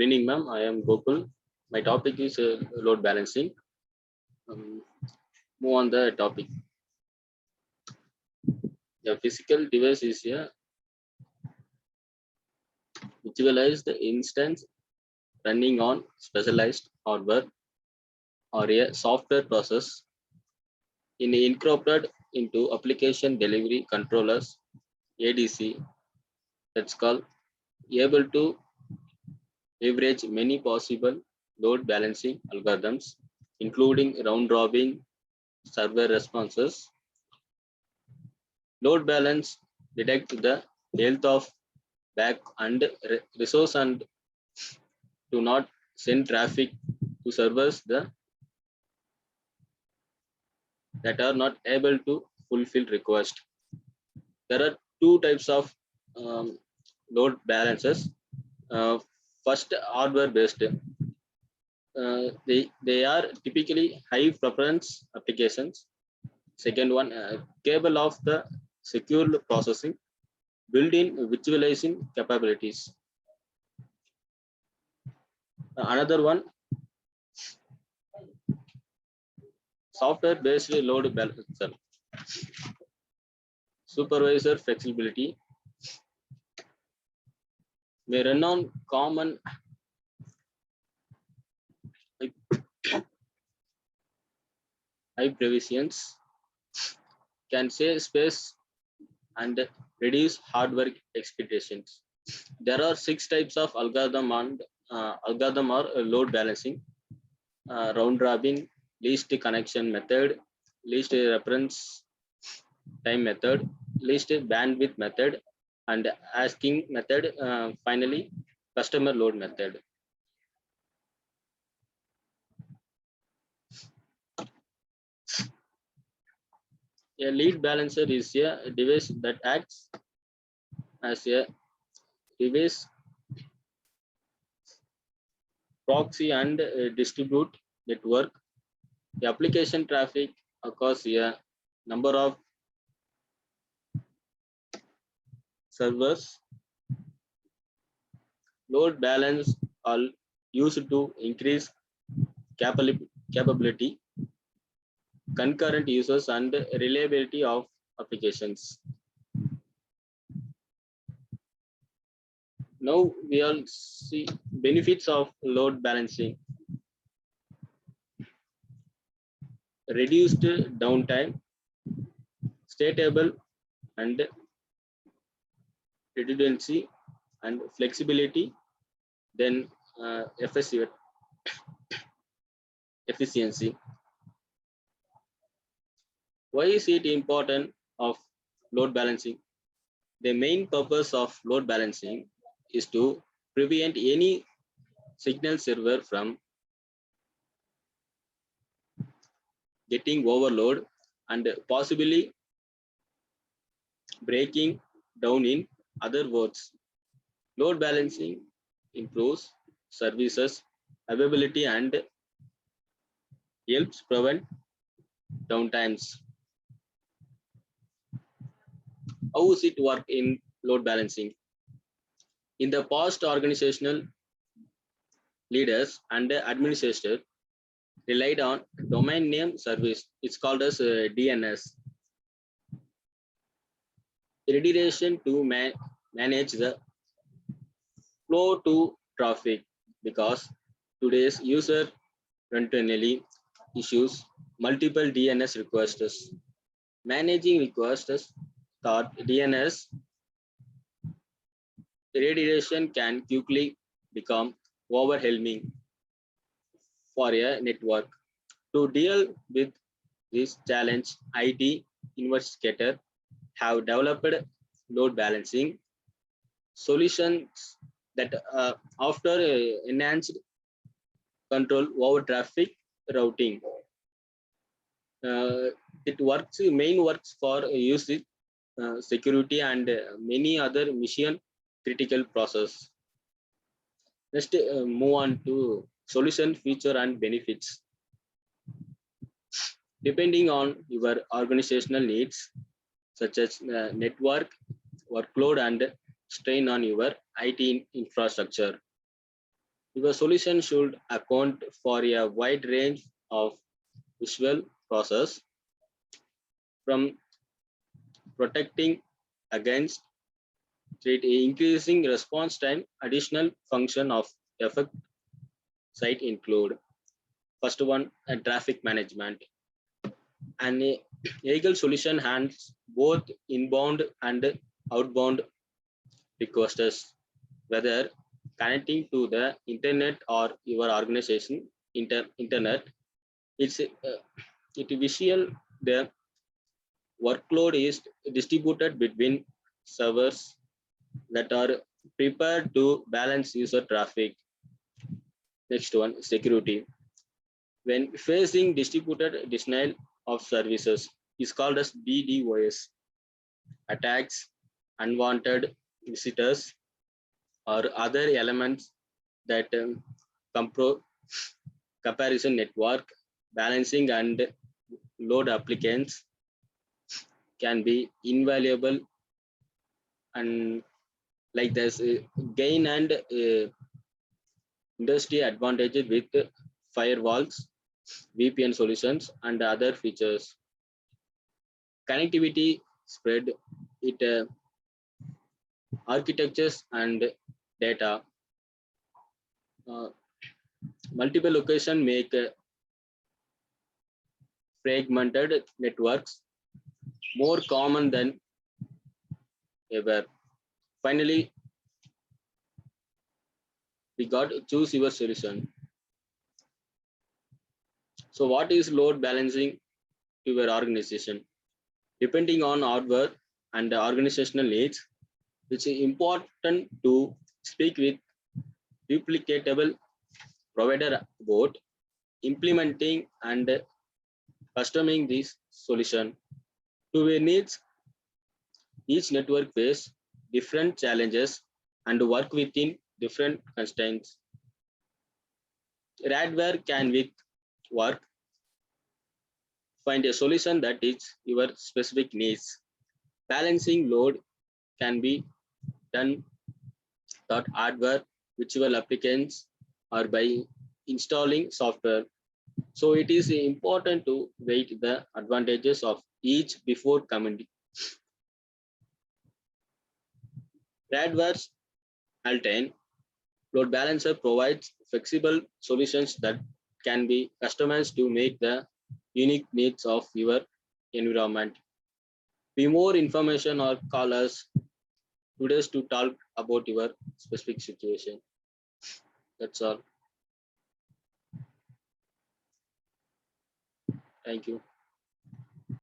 Good evening, ma'am. I am Gokul. My topic is load balancing. Um, Move on the topic. The physical device is a visualized instance running on specialized hardware or a software process incorporated into application delivery controllers (ADC). That's called able to leverage many possible load balancing algorithms, including round robin server responses. Load balance detect the health of back and resource and do not send traffic to servers that are not able to fulfill request. There are two types of load balancers. First, hardware based. They are typically high preference applications. Second one, cable of the secure processing, built-in visualizing capabilities. Another one, software-based load balancer, supervisor flexibility, may run on common high provisions, can save space and reduce hardware expectations. There are 6 types of algorithm or load balancing: round robin, least connection method, least reference time method, least bandwidth method, and asking method. Finally, customer load method. A lead balancer is a device that acts as a device proxy and distribute network. The application traffic across a number of servers. Load balance are used to increase capability, concurrent users, and reliability of applications. Now we all see benefits of load balancing: reduced downtime, stable and redundancy, and flexibility. Then efficiency. Why is it important of load balancing? The main purpose of load balancing is to prevent any signal server from getting overload and possibly breaking down. In other words, load balancing improves services availability and helps prevent downtimes. How does it work in load balancing? In the past, organizational leaders and administrators relied on domain name service. It's called as DNS. Redirection to manage the flow to traffic, because today's user routinely issues multiple DNS requests. Managing requests thought DNS redirection can quickly become overwhelming for a network. To deal with this challenge, IT investigators have developed load balancing solutions that after enhanced control over traffic routing. It works for usage, security, and many other mission critical process. Let's move on to solution, feature, and benefits. Depending on your organizational needs, such as network, workload, and strain on your IT infrastructure, Your solution should account for a wide range of visual process, from protecting against threat, increasing response time. Additional function of effect site include first one, traffic management. An vehicle solution handles both inbound and outbound requests, whether connecting to the internet or your organization internet. It's it visual. The workload is distributed between servers that are prepared to balance user traffic. Next one, security. When facing distributed denial of services is called as DDoS. Attacks, unwanted visitors, or other elements that comparison network balancing and load applicants can be invaluable, and like this gain and industry advantages with firewalls, VPN solutions, and other features. Connectivity spread it architectures and data. Uh, Multiple location make fragmented networks more common than ever. Finally, we got choose your solution. So what is load balancing to your organization? Depending on hardware and the organizational needs, it's important to speak with duplicatable provider about implementing and customizing this solution to your needs. Each network face different challenges and work within different constraints. Radware can with work find a solution that is your specific needs. Balancing load can be done that hardware, virtual applications, or by installing software. So it is important to weigh the advantages of each before commenting. Radware's Altain load balancer provides flexible solutions that can be customized to meet the unique needs of your environment. Be more information or call us today to talk about your specific situation. That's all. Thank you.